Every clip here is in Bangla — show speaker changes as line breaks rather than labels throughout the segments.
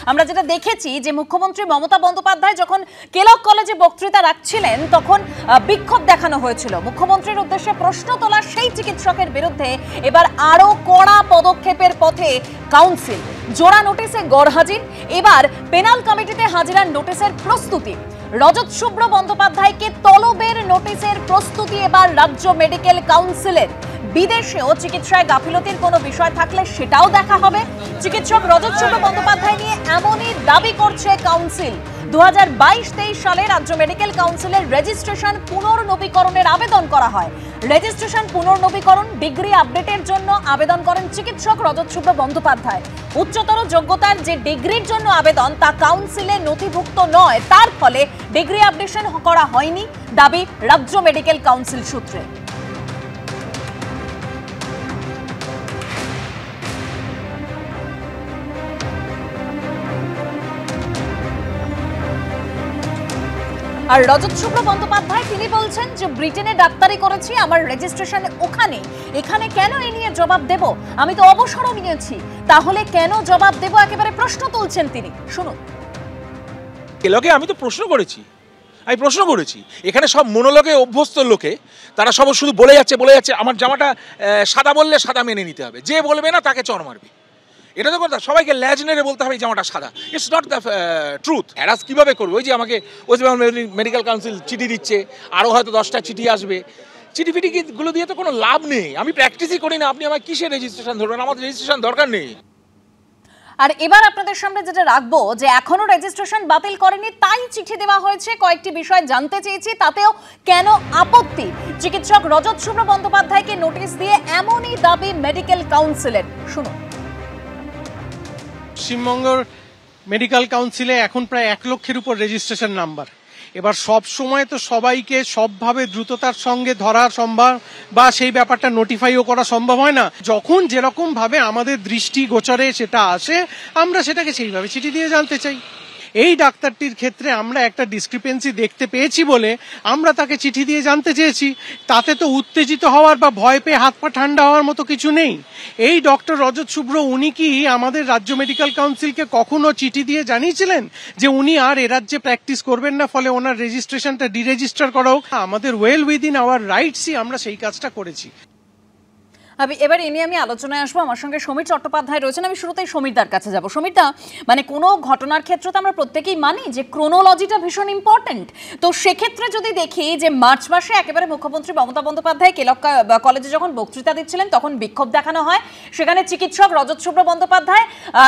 আমরা যেটা দেখেছি যে মুখ্যমন্ত্রী মমতা বন্দ্যোপাধ্যায় যখন কেলক কলেজে বক্তৃতা রাখছিলেন তখন বিক্ষোভ দেখানো হয়েছিল। মুখ্যমন্ত্রীর উদ্দেশ্যে প্রশ্ন তোলা সেই চিকিৎসকের বিরুদ্ধে এবার আরো কড়া পদক্ষেপের পথে কাউন্সিল। জোড়া নোটিশে গড়হাজির, এবার পেনাল কমিটিতে হাজিরার নোটিশের প্রস্তুতি। রজত শুভ্র বন্দ্যোপাধ্যায়কে তলবের নোটিশের প্রস্তুতি এবার রাজ্য মেডিকেল কাউন্সিলের। বিদেশেও চিকিৎসায় গাফিলতির কোনো বিষয় থাকলে সেটাও দেখা হবে। চিকিৎসক রজত শুভ্র বন্দ্যোপাধ্যায় নিয়ে এমনই দাবি করছে কাউন্সিল। 2022-23 সালে রাজ্য মেডিকেল কাউন্সিলের রেজিস্ট্রেশন পুনর্নবীকরণের আবেদন করা হয়। রেজিস্ট্রেশন পুনর্নবীকরণ ডিগ্রি আপডেটের জন্য আবেদন করেন চিকিৎসক রজত শুভ্র বন্দ্যোপাধ্যায়। উচ্চতর যোগ্যতার যে ডিগ্রির জন্য আবেদন তা কাউন্সিলে নথিভুক্ত নয়, তার ফলে ডিগ্রি আপডেশন করা হয়নি, দাবি রাজ্য মেডিকেল কাউন্সিল সূত্রে। আর রজত শুভ্র বন্দ্যোপাধ্যায় তিনি বলছেন যে ব্রিটেনে ডাক্তারি করেছি, আমার রেজিস্ট্রেশন ওখানে, এখানে কেন এ নিয়ে জবাব দেব? আমি তো অবসরও নিয়েছি, তাহলে কেন জবাব দেব? একেবারে প্রশ্ন তুলছেন তিনি, শুনুন।
কেলকে আমি তো প্রশ্ন করেছি, এখানে সব মনোলগে অভ্যস্ত লোকে, তারা সব শুধু বলে যাচ্ছে আমার জামাটা সাদা বললে সাদা মেনে নিতে হবে, যে বলবে না তাকে চড় মারবে। এটা তো কথা, সবাইকে ল্যাজ নেড়ে বলতে হবে জামাটা সাদা। It's not the truth. Harass কীভাবে করবে? ওই যে আমাকে ওয়েস্ট বেঙ্গল মেডিকেল কাউন্সিল চিঠি দিচ্ছে, আরও হয়তো 10টা চিঠি আসবে। চিঠি ফিটিগুলো দিয়ে তো কোনো লাভ নেই। আমি প্র্যাকটিসই করি না, আপনি আমার কিসের রেজিস্ট্রেশন ধরবেন? আমাদের রেজিস্ট্রেশন দরকার নেই।
আর এবার আপনাদের সামনে যেটা রাখবো যে এখনো রেজিস্ট্রেশন বাতিল করেনি, তাই চিঠি দেওয়া হয়েছে। কয়েকটি বিষয় জানতে চেয়েছি, তাতেও কেন আপত্তি? চিকিৎসক রজত শুভ্র বন্দ্যোপাধ্যায়কে নোটিশ দিয়ে এমনই দাবি মেডিকেল কাউন্সিলের, শুনুন।
পশ্চিমবঙ্গের মেডিকেল কাউন্সিলে এখন প্রায় 1 লক্ষের উপর রেজিস্ট্রেশন নাম্বার। এবার সব সময় তো সবাইকে সবভাবে দ্রুততার সঙ্গে ধরা সম্ভব বা সেই ব্যাপারটা নোটিফাইও করা সম্ভব হয় না। যখন যেরকম ভাবে আমাদের দৃষ্টি গোচরে সেটা আসে, আমরা সেটাকে সেইভাবে চিঠি দিয়ে জানতে চাই। এই ডাক্তারটির ক্ষেত্রে আমরা একটা ডিসক্রিপেন্সি দেখতে পেয়েছি বলে আমরা তাকে চিঠি দিয়ে জানতে চেয়েছি। তাতে তো উত্তেজিত হওয়ার বা ভয় পেয়ে হাত পা ঠান্ডা হওয়ার মতো কিছু নেই। এই ডক্টর রজত শুভ্র উনি কি আমাদের রাজ্য মেডিকেল কাউন্সিলকে কখনো চিঠি দিয়ে জানিয়েছিলেন যে উনি আর এ রাজ্যে প্র্যাকটিস করবেন না, ফলে ওনার রেজিস্ট্রেশনটা ডিরেজিস্টার করা হোক? আমাদের ওয়েল উইদিন আওয়ার রাইটসই আমরা সেই কাজটা করেছি।
এবার এ নিয়ে আমি আলোচনায় আসবো। আমার সঙ্গে সমীর চট্টোপাধ্যায় রয়েছেন। আমি শুরুতেই সমীরদার কাছে যাব। সমীরদা, মানে কোনো ঘটনার ক্ষেত্রে তো আমরা প্রত্যেকেই মানি যে ক্রোনোলজিটা ভীষণ ইম্পর্টেন্ট। তো সেক্ষেত্রে যদি দেখি যে মার্চ মাসে একেবারে মুখ্যমন্ত্রী মমতা বন্দ্যোপাধ্যায় কেলক কলেজে যখন বক্তৃতা দিচ্ছিলেন তখন বিক্ষোভ দেখানো হয়। সেখানে চিকিৎসক রজত শুভ্র বন্দ্যোপাধ্যায়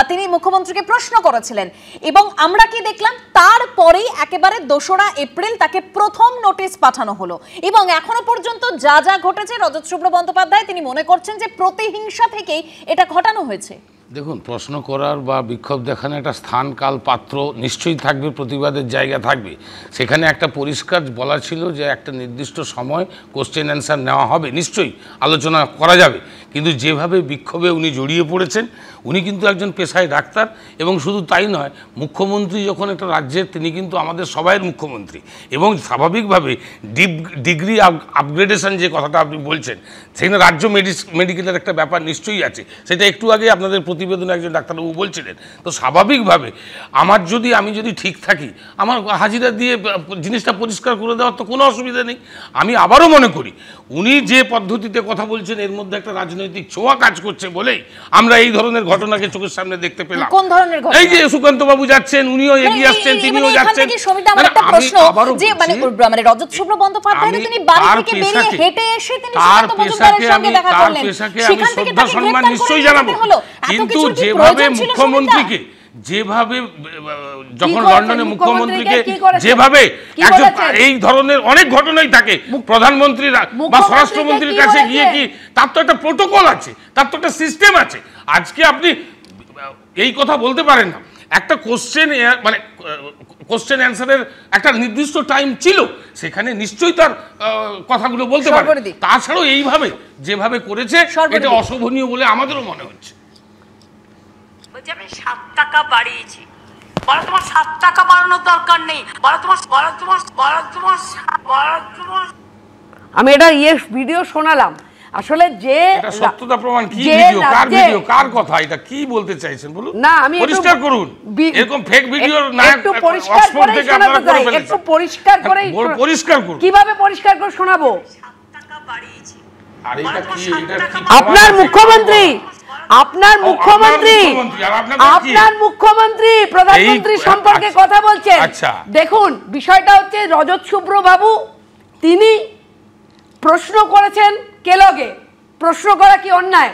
তিনি মুখ্যমন্ত্রীকে প্রশ্ন করেছিলেন, এবং আমরা কি দেখলাম তারপরেই একেবারে 2রা এপ্রিল তাকে প্রথম নোটিশ পাঠানো হলো। এবং এখনো পর্যন্ত যা যা ঘটেছে রজত শুভ্র বন্দ্যোপাধ্যায় তিনি মনে করছেন যে প্রতিহিংসা থেকেই এটা ঘটানো হয়েছে।
দেখুন, প্রশ্ন করার বা বিক্ষোভ দেখানোর একটা স্থান কাল পাত্র নিশ্চয়ই থাকবে, প্রতিবাদের জায়গা থাকবে। সেখানে একটা পরিষ্কার বলা ছিল যে একটা নির্দিষ্ট সময় কোশ্চেন অ্যান্সার নেওয়া হবে, নিশ্চয়ই আলোচনা করা যাবে। কিন্তু যেভাবে বিক্ষোভে উনি জড়িয়ে পড়েছেন, উনি কিন্তু একজন পেশায় ডাক্তার, এবং শুধু তাই নয়, মুখ্যমন্ত্রী যখন একটা রাজ্যের, তিনি কিন্তু আমাদের সবাইয়ের মুখ্যমন্ত্রী, এবং স্বাভাবিকভাবে ডিগ্রি আপগ্রেডেশন যে কথাটা আপনি বলছেন, সেখানে রাজ্য মেডিকেলের একটা ব্যাপার নিশ্চয়ই আছে। সেটা একটু আগে আপনাদের প্রতিবেদনে একজন ডাক্তারবাবু বলছিলেন। তো স্বাভাবিকভাবে আমি যদি ঠিক থাকি, আমার হাজিরা দিয়ে জিনিসটা পরিষ্কার করে দেওয়ার তো কোনো অসুবিধা নেই। আমি আবারও মনে করি উনি যে পদ্ধতিতে কথা বলছেন এর মধ্যে একটা রাজনৈতিক ছোঁয়া কাজ করছে বলেই আমরা এই ধরনের ঘটনাকে চোখের সামনে দেখতে পেলাম।
কোন ধরনের ঘটনা? এই
যে সুকান্ত বাবু যাচ্ছেন, উনিও এগিয়ে আসছেন, তিনিও যাচ্ছেন।
মানে রজত শুভ্র বন্দ্যোপাধ্যায় তিনি বাড়ি থেকে বেরিয়ে হেঁটে এসে তিনি সুকান্ত মজুমদারের সঙ্গে দেখা করলেন।
আমি শ্রদ্ধা সম্মান নিশ্চয়ই জানাবো, কিন্তু যেভাবে মুখ্যমন্ত্রীকে, যেভাবে যখন লন্ডনে মুখ্যমন্ত্রীকে যেভাবে এই ধরনের অনেক ঘটনাই থাকে, প্রধানমন্ত্রীরা বা স্বরাষ্ট্রমন্ত্রীর কাছে গিয়ে কি তার তো একটা প্রোটোকল আছে, তার তো একটা সিস্টেম আছে। আজকে আপনি এই কথা বলতে পারেন না। একটা কোশ্চেন অ্যান্সারের একটা নির্দিষ্ট টাইম ছিল, সেখানে নিশ্চয়ই তার কথাগুলো বলতে পারে। তাছাড়াও এইভাবে যেভাবে করেছে এটা অশোভনীয় বলে আমাদেরও মনে হচ্ছে।
আমি 7 টাকা বাড়িয়েছি, বলো তোমার 7 টাকা বাড়ানোর দরকার নেই, আমি এটা ভিডিও শোনালাম,
আসলে যে
এটা সত্যতা প্রমাণ কি ভিডিও কার কথা এটা কি বলতে চাইছেন বলুন
না আমি
পরিষ্কার করুন এরকম ফেক ভিডিও না
একটু পরিষ্কার করে শোনাতে চাই একটু পরিষ্কার করে
করুন
কিভাবে পরিষ্কার করে শোনাবো
7 টাকা বাড়িয়েছে
আর এটা কি
আপনার মুখ্যমন্ত্রী প্রধানমন্ত্রী সম্পর্কে কথা বলছেন দেখুন বিষয়টা হচ্ছে রজত শুভ্র বাবু তিনি প্রশ্ন করেছেন কেলগে প্রশ্ন করা কি অন্যায়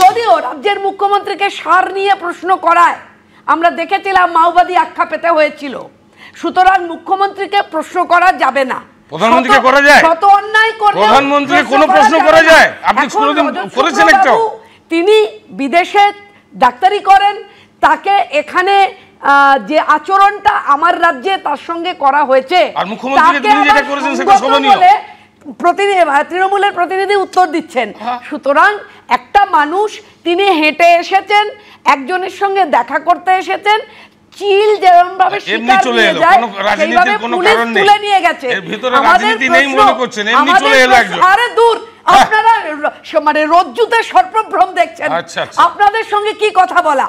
যদিও রাজ্যের মুখ্যমন্ত্রীকে সার নিয়ে প্রশ্ন করায় আমরা দেখেছিলাম মাওবাদী আখ্যা পেতে হয়েছিল সুতরাং মুখ্যমন্ত্রীকে প্রশ্ন করা যাবে না
প্রধানমন্ত্রীকে করা যায়
কত অন্যায় করলে
প্রধানমন্ত্রী কোনো প্রশ্ন করা যায় আপনি কোনোদিন করেছেন একটা
তিনি বিদেশে ডাক্তারি করেন তাকে এখানে যে আচরণটা আমার রাজ্যে তার সঙ্গে করা হয়েছে
আর মুখ্যমন্ত্রী তিনি যেটা করেছেন সেটা শোভনীয়
তৃণমূলের প্রতিনিধি উত্তর দিচ্ছেন সুতরাং একটা মানুষ তিনি হেঁটে এসেছেন একজনের সঙ্গে দেখা করতে এসেছেন চিল যেরকম ভাবে শিকার নিয়ে যায় সেইভাবে পুলিশ তুলে নিয়ে গেছে আমাদের আরে দূর আপনারা মানে রজ্জুতে সর্পভ্রম দেখছেন আপনাদের সঙ্গে কি কথা বলা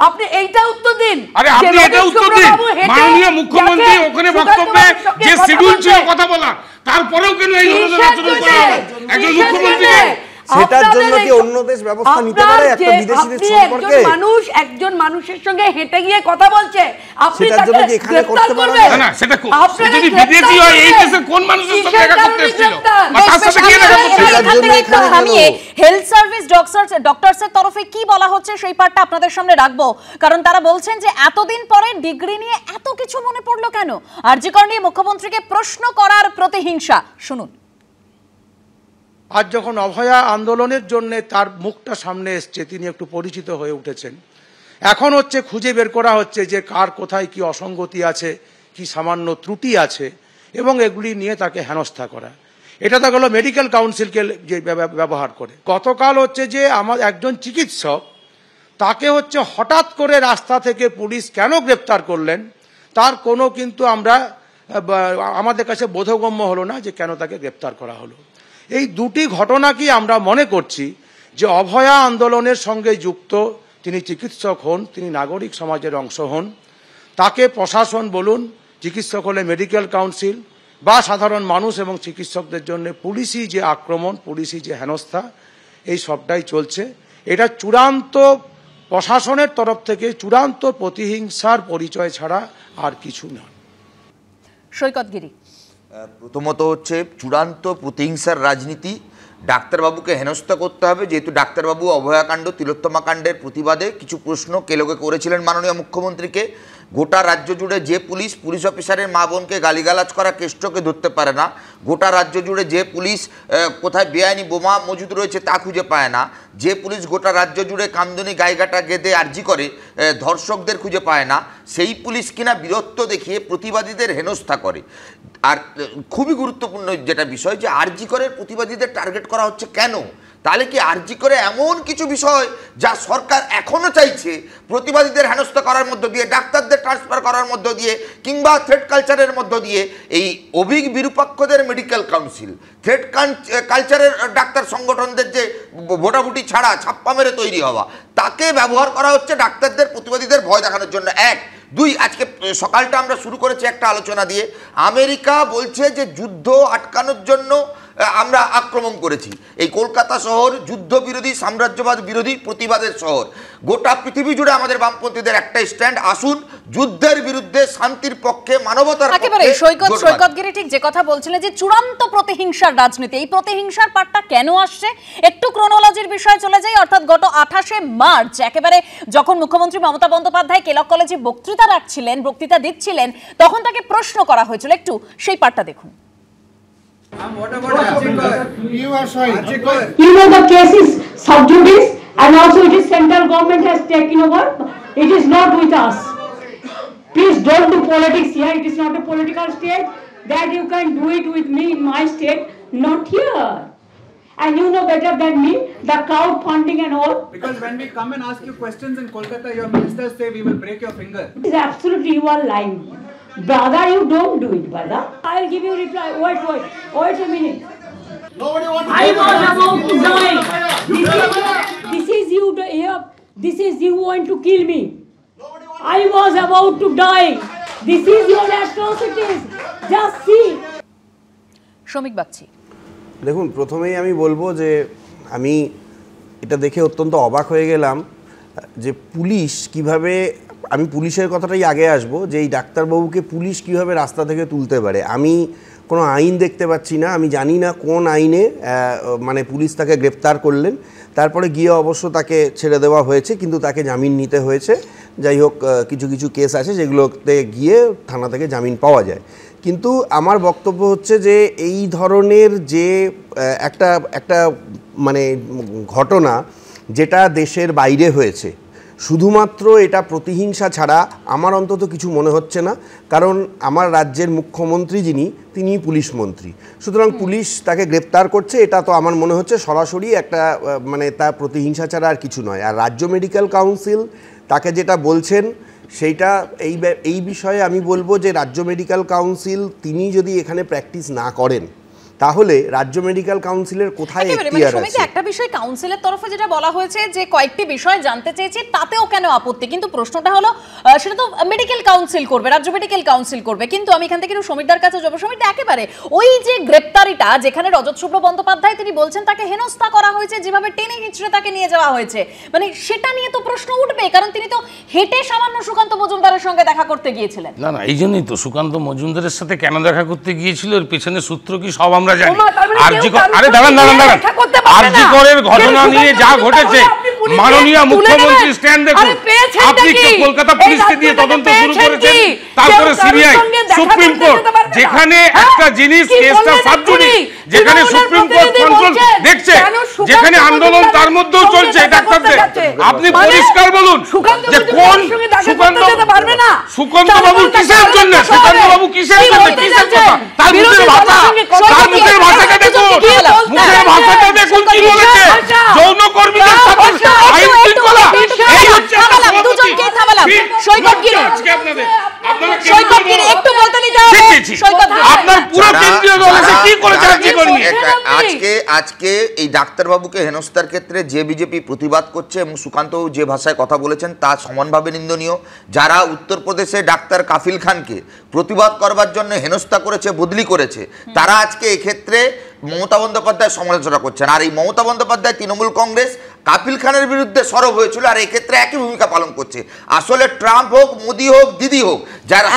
আপনি এইটা উত্তর দিন
আরে আপনি এটা উত্তর দিন মাননীয় মুখ্যমন্ত্রী ওখানে বক্তব্যে যে শিডিউল ছিল কথা বলা তারপরেও কেন এই ধরনের আচরণ করা হলো একজন মুখ্যমন্ত্রীকে
সেটার জন্য কি অন্য দেশ ব্যবস্থা নিতে পারে একটা বিদেশীদের সম্পর্কে
একজন মানুষের সঙ্গে হেঁটে গিয়ে কথা বলছে আপনি
সেটার জন্য কি এখানে করতে পারবেন
না না সেটা যদি বিদেশী হয় এই দেশের কোন মানুষের সঙ্গে দেখা করতে এসেছিল আর তার সাথে কি দেখা করতে
এসেছিল থামিয়ে হেলথ সার্ভিস ডক্টরসের তরফে কি বলা হচ্ছে সেই পার্টটা আপনাদের সামনে রাখবো কারণ তারা বলছেন যে এতদিন পরে ডিগ্রি নিয়ে এত কিছু মনে পড়লো কেন আরজি কর নিয়ে মুখ্যমন্ত্রীকে প্রশ্ন করার প্রতিহিংসা শুনুন
আজ যখন অভয়া আন্দোলনের জন্য তার মুখটা সামনে এসছে তিনি একটু পরিচিত হয়ে উঠেছেন এখন হচ্ছে খুঁজে বের করা হচ্ছে যে কার কোথায় কি অসঙ্গতি আছে কি সামান্য ত্রুটি আছে এবং এগুলি নিয়ে তাকে হেনস্থা করা এটা তো গেল মেডিকেল কাউন্সিলকে যে ব্যবহার করে গতকাল হচ্ছে যে আমার একজন চিকিৎসক তাকে হচ্ছে হঠাৎ করে রাস্তা থেকে পুলিশ কেন গ্রেপ্তার করলেন তার কোনো কিন্তু আমাদের কাছে বোধগম্য হলো না যে কেন তাকে গ্রেপ্তার করা হলো এই দুটি ঘটনা কি আমরা মনে করছি যে অভয়া আন্দোলনের সঙ্গে যুক্ত তিনি চিকিৎসক হন তিনি নাগরিক সমাজের অংশ হন তাকে প্রশাসন বলুন চিকিৎসক হলে মেডিকেল কাউন্সিল বা সাধারণ মানুষ এবং চিকিৎসকদের জন্য পুলিশি যে আক্রমণ পুলিশি যে হেনস্থা এই সবটাই চলছে এটা চূড়ান্ত প্রশাসনের তরফ থেকে চূড়ান্ত প্রতিহিংসার পরিচয় ছাড়া আর কিছু না
সৈকত গিরি
প্রথমত হচ্ছে চূড়ান্ত প্রতিহিংসার রাজনীতি ডাক্তারবাবুকে হেনস্থা করতে হবে যেহেতু ডাক্তারবাবু অভয়াকাণ্ড তিলোত্তমা কাণ্ডের প্রতিবাদে কিছু প্রশ্ন কেলোকে করেছিলেন মাননীয় মুখ্যমন্ত্রীকে গোটা রাজ্য জুড়ে যে পুলিশ অফিসারের মা বোনকে গালিগালাজ করা কেষ্টকে ধরতে পারে না গোটা রাজ্য জুড়ে যে পুলিশ কোথায় বেআইনি বোমা মজুদ রয়েছে তা খুঁজে পায় না যে পুলিশ গোটা রাজ্য জুড়ে কামদুনি গাইগাটা গেদে আর্জি করে ধর্ষকদের খুঁজে পায় না সেই পুলিশ কিনা বীরত্ব দেখিয়ে প্রতিবাদীদের হেনস্থা করে আর খুবই গুরুত্বপূর্ণ যেটা বিষয় যে আরজি করের প্রতিবাদীদের টার্গেট করা হচ্ছে কেন তাহলে কি আরজি করে এমন কিছু বিষয় যা সরকার এখনো চাইছে প্রতিবাদীদের হেনস্থা করার মধ্য দিয়ে ডাক্তারদের ট্রান্সফার করার মধ্য দিয়ে কিংবা থ্রেড কালচারের মধ্য দিয়ে এই অভিজ্ঞ বিরূপাক্ষদের মেডিকেল কাউন্সিল থ্রেড কালচারের ডাক্তার সংগঠনদের যে ভোটাভুটি ছাড়া ছাপ্পা মেরে তৈরি হওয়া তাকে ব্যবহার করা হচ্ছে ডাক্তারদের প্রতিবাদীদের ভয় দেখানোর জন্য এক দুই আজকে সকালটা আমরা শুরু করেছি একটা আলোচনা দিয়ে আমেরিকা বলছে যে যুদ্ধ আটকানোর জন্য আমরা আক্রমণ করেছি এই কলকাতা শহর যুদ্ধ বিরোধী সাম্রাজ্যবাদ বিরোধী প্রতিবাদের শহর গোটা পৃথিবী জুড়ে আমাদের বামপন্থীদের একটাই স্ট্যান্ড আসুন যুদ্ধের বিরুদ্ধে শান্তির পক্ষে মানবতার
একেবারে সৈকত গিরি ঠিক যে কথা বলছিলেন যে চূড়ান্ত প্রতিহিংসার রাজনীতি এই প্রতিহিংসার পাটটা কেন আসছে একটু ক্রোনোলজির বিষয়ে চলে যাই অর্থাৎ গত 28 মার্চ একেবারে যখন মুখ্যমন্ত্রী মমতা বন্দ্যোপাধ্যায় কেলক কলেজে বক্তৃতা দিচ্ছিলেন তখন তাকে প্রশ্ন করা হয়েছিল একটু সেই পাটটা দেখুন
What about Arji Kar? You are sorry. You know the case is sub judice and also it is central government has taken over. It is not with us. Please don't do politics here. It is not a political state that you can do it with me in my state, not here. And you know better than me the crowdfunding and all.
Because when we come and ask you questions in Kolkata, your ministers say we will break your finger.
It is absolutely you are lying. Brother, you don't do it, brother. I will give you reply. Wait a minute. I was about to die. This is you here. This is you want to kill me. I was about to die. This is your atrocities. Just see.
শ্রমিক বাগচি,
দেখুন, প্রথমেই আমি বলবো যে আমি এটা দেখে অত্যন্ত অবাক হয়ে গেলাম যে পুলিশ কিভাবে, আমি পুলিশের কথাটাই আগে আসবো, যে এই ডাক্তারবাবুকে পুলিশ কিভাবে রাস্তা থেকে তুলতে পারে। আমি কোনো আইন দেখতে পাচ্ছি না, আমি জানি না কোন আইনে মানে পুলিশ তাকে গ্রেপ্তার করলেন, তারপরে গিয়ে অবশ্য তাকে ছেড়ে দেওয়া হয়েছে, কিন্তু তাকে জামিন নিতে হয়েছে। যাই হোক, কিছু কিছু কেস আছে যেগুলোতে গিয়ে থানা থেকে জামিন পাওয়া যায়। কিন্তু আমার বক্তব্য হচ্ছে যে এই ধরনের যে একটা মানে ঘটনা যেটা দেশের বাইরে হয়েছে, শুধুমাত্র এটা প্রতিহিংসা ছাড়া আমার অন্তত কিছু মনে হচ্ছে না। কারণ আমার রাজ্যের মুখ্যমন্ত্রী তিনি পুলিশ মন্ত্রী, সুতরাং পুলিশ তাকে গ্রেপ্তার করছে, এটা তো আমার মনে হচ্ছে সরাসরি একটা মানে তা প্রতিহিংসা ছাড়া আর কিছু নয়। আর রাজ্য মেডিকেল কাউন্সিল তাকে যেটা বলছেন সেইটা এই বিষয়ে আমি বলবো যে রাজ্য মেডিকেল কাউন্সিল তিনি যদি এখানে প্র্যাকটিস না করেন তাহলে রাজ্য মেডিকেল কাউন্সিলের কোথায় এখতিয়ার আছে?
একটা বিষয় কাউন্সিলের তরফে যেটা বলা হয়েছে যে কয়েকটি বিষয় জানতে চেয়েছি, তাতেও কেন আপত্তি? কিন্তু প্রশ্নটা হলো সেটা তো মেডিকেল কাউন্সিল করবে, রাজ্য মেডিকেল কাউন্সিল করবে। কিন্তু আমি এখান থেকে সমীরদার কাছে যাব। সমীরদা, একেবারে ওই যে গ্রেপ্তারিটা, যেখানে রজত শুভ্র বন্দ্যোপাধ্যায় তিনি বলছেন তাকে হেনস্থা করা হয়েছে, যেভাবে টেনে হিঁচড়ে তাকে নিয়ে যাওয়া হয়েছে, মানে সেটা নিয়ে তো প্রশ্ন উঠবে, কারণ তিনি তো হেঁটে সামান্য সুকান্ত মজুমদারের সঙ্গে দেখা করতে গিয়েছিলেন।
না, এই জন্যই তো সুকান্ত মজুমদারের সাথে কেন দেখা করতে গিয়েছিল, এর পেছনে সূত্র কি সব আমরা জানি। আরে দাঁড়ান, আরজি করের ঘটনা নিয়ে যা ঘটেছে, মাননীয় মুখ্যমন্ত্রী স্ট্যান্ড দেখুন। আপনি কলকাতা পুলিশকে দিয়ে তদন্ত শুরু করেছেন, তারপরে সিবিআই, সুপ্রিম কোর্ট, যেখানে একটা জিনিস কেসটা সাবজুডিস, যেখানে সুপ্রিম কোর্ট কন্ট্রোল দেখছে, যেখানে আন্দোলন তার মধ্যেও চলছে ডাক্তারদের। আপনি পরিষ্কার বলুন যে কোন সুকান্ত বাবু কিসের জন্য, সুকান্ত বাবু কিসের জন্য, কিসের কথা, তার মুখের ভাষা, তার মুখের ভাষাটা দেখুন, মুখের ভাষাটা দেখুন কি বলেছে। যৌনকর্মীদের সাথে আইন শৃঙ্খলা, এই হচ্ছে
দুজনকে থামালাম। সৈকতগিরি, সৈকতগিরি একটু বলতে দিতে হবে।
আপনার পুরো কেন্দ্রীয় দল এসে কি করেছে আজকে কর্মী?
আজকে এই ডাক্তারবাবুকে হেনস্থার ক্ষেত্রে যে বিজেপি প্রতিবাদ করছে এবং সুকান্তবাবু যে ভাষায় কথা বলেছেন তা সমানভাবে নিন্দনীয়। যারা উত্তরপ্রদেশে ডাক্তার কাফিল খানকে প্রতিবাদ করবার জন্য হেনস্থা করেছে, বদলি করেছে, তারা আজকে এক্ষেত্রে মমতা বন্দ্যোপাধ্যায় সমালোচনা করছেন। আর এই মমতা বন্দ্যোপাধ্যায় তৃণমূল কংগ্রেস কাপিল খানের বিরুদ্ধে সরব হয়েছিল, আর এক্ষেত্রে একই ভূমিকা পালন করছে। আসলে ট্রাম্প হোক, মোদি হোক, দিদি হোক, যারা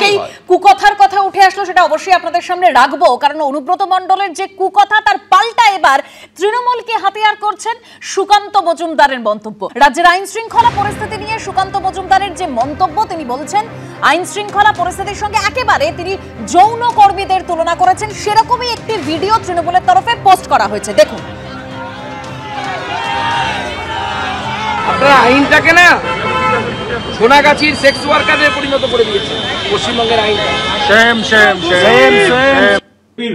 সেই কুকথার কথা উঠে আসলো, সেটা অবশ্যই আপনাদের সামনে রাখবো, কারণ অনুব্রত মণ্ডলের যে কুকথা তার পাল্টা এবার তৃণমূলকে হাতিয়ার করছেন সুকান্ত মজুমদারের মন্তব্য। রাজ্যের আইন শৃঙ্খলা পরিস্থিতি নিয়ে সুকান্ত মজুমদারের যে মন্তব্য, তিনি বলছেন আইন শৃঙ্খলা পরিস্থিতির সঙ্গে একেবারে তিনি যৌন কর্মীদের তুলনা করেছেন। সেরকমই একটি ভিডিও তৃণমূলের তরফে পোস্ট করা হয়েছে, দেখুন।
আপনারা আইনটাকে না সোনাগাছির সেক্স ওয়ার্কারের পরিণত করে দিয়েছে পশ্চিমবঙ্গের আইনটা।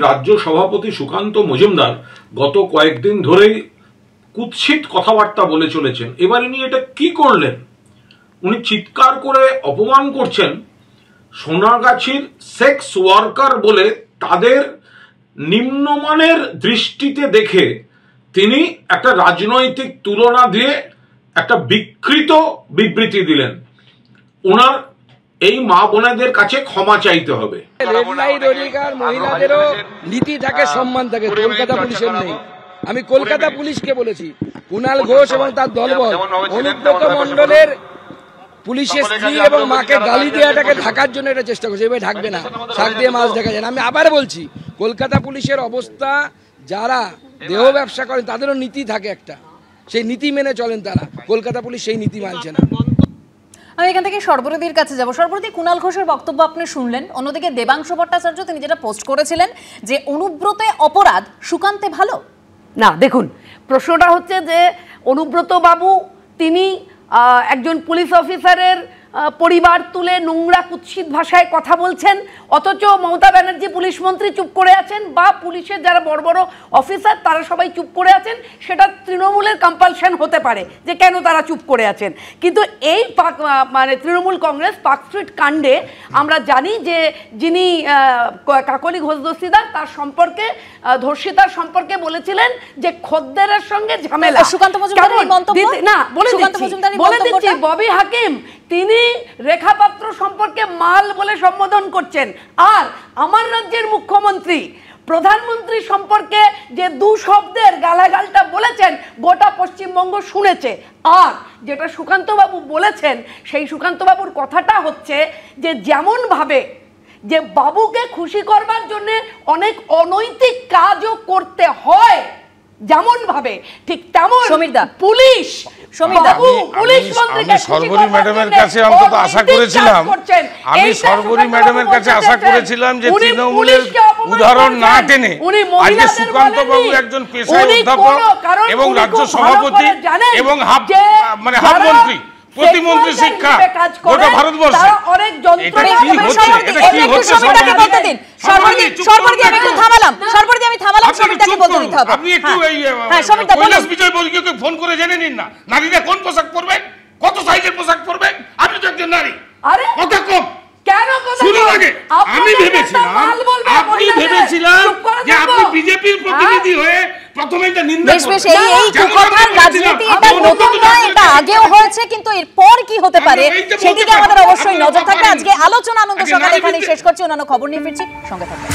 রাজ্য সভাপতি সুকান্ত মজুমদার গত কয়েকদিন ধরেই কুৎসিত কথাবার্তা বলে চলেছেন। এবার ইনি এটা কি করলেন? উনি চিৎকার করে অপমান করছেন সোনাগাছির সেক্স ওয়ার্কার বলে, তাদের নিম্নমানের দৃষ্টিতে দেখে তিনি একটা রাজনৈতিক তুলনা দিয়ে একটা বিকৃত বিবৃতি দিলেন। ওনার এই মা বোনেদের কাছে ক্ষমা চাইতে হবে।
রেড লাইট অধিকার মহিলাদেরও নীতি থাকে, সম্মান থাকে, কলকাতা পুলিশের নেই। আমি কলকাতা পুলিশকে বলেছি, কুণাল ঘোষ এবং তার দলবল অনুব্রত মণ্ডলের পুলিশের স্ত্রী এবং মাকে গালি দেওয়াটাকে ঢাকার জন্য এটা চেষ্টা করছে। এবার ঢাকবে না, শাক দিয়ে মাছ ঢাকা যায় না। আমি আবার বলছি, কলকাতা পুলিশের অবস্থা, যারা দেহ ব্যবসা করেন তাদেরও নীতি থাকে একটা, সেই নীতি মেনে চলেন তারা। কলকাতা পুলিশ সেই নীতি মানছে না।
আমি এখান থেকে সর্বরীর কাছে যাব। সর্বরী, কুণাল ঘোষের বক্তব্য আপনি শুনলেন, অন্যদিকে দেবাংশু ভট্টাচার্য তিনি যেটা পোস্ট করেছিলেন যে অনুব্রতে অপরাধ, সুকান্তে ভালো।
না, দেখুন, প্রশ্নটা হচ্ছে যে অনুব্রত বাবু তিনি একজন পুলিশ অফিসারের পরিবার তুলে নোংরা কুৎসিত ভাষায় কথা বলছেন, অথচ মমতা ব্যানার্জি পুলিশ মন্ত্রী চুপ করে আছেন, বা পুলিশের যারা বড় বড় অফিসার তারা সবাই চুপ করে আছেন। সেটা তৃণমূলের কম্পালশন হতে পারে যে কেন তারা চুপ করে আছেন, কিন্তু এই মানে তৃণমূল কংগ্রেস পার্কস্ট্রিট কাণ্ডে আমরা জানি যে যিনি কাকলি ঘোষ দস্তিদার তার সম্পর্কে, ধর্ষিতার সম্পর্কে বলেছিলেন যে খদ্দেরের সঙ্গে ঝামেলা।
সুকান্ত মজুমদারের এই মন্তব্য
না বলে দিচ্ছি, ববি হাকিম তিনি রেখা পাত্র সম্পর্কে মাল বলে সম্বোধন করছেন, আর আমার রাজ্যের মুখ্যমন্ত্রী প্রধানমন্ত্রী সম্পর্কে যে দু শব্দের গালাগালটা বলেছেন গোটা পশ্চিমবঙ্গ শুনেছে। আর যেটা সুকান্তবাবু বলেছেন, সেই সুকান্তবাবুর কথাটা হচ্ছে যে যেমনভাবে যে বাবুকে খুশি করবার জন্য অনেক অনৈতিক কাজও করতে হয়, যেমন ভাবে ঠিক তেমন পুলিশ
সর্বরী ম্যাডামের কাছে অন্তত আশা করেছিলাম, আমি সর্বরী ম্যাডামের কাছে আশা করেছিলাম যে তৃণমূলের উদাহরণ না টেনে আজকে সুকান্ত বাবু একজন পেশায় অধ্যাপক এবং রাজ্য সভাপতি এবং হাফ মন্ত্রী, প্রতিমন্ত্রী শিক্ষা গোটা ভারতবর্ষে, আপনি একটু কৈলাস বিজয় বর্গীয়কে ফোন করে জেনে নিন না নারীরা কোন পোশাক পরবেন, কত সাইজের পোশাক পরবেন। আপনি তো একজন নারী, কথা কম শুনুন আগে। আমি ভেবেছিলাম যে আপনি বিজেপির প্রতিনিধি হয়ে প্রথমে এটা নিন্দা করবেন।
এই কুকথার রাজনীতি এটা নতুন নয়, এটা আগেও হয়েছে, কিন্তু এরপর কি হতে পারে সেদিকে আমাদের অবশ্যই নজর থাকবে। আজকে আলোচনা আনন্দ সকালে এখানেই শেষ করছি, অন্যান্য খবর নিয়ে ফিরছি, সঙ্গে থাকবেন।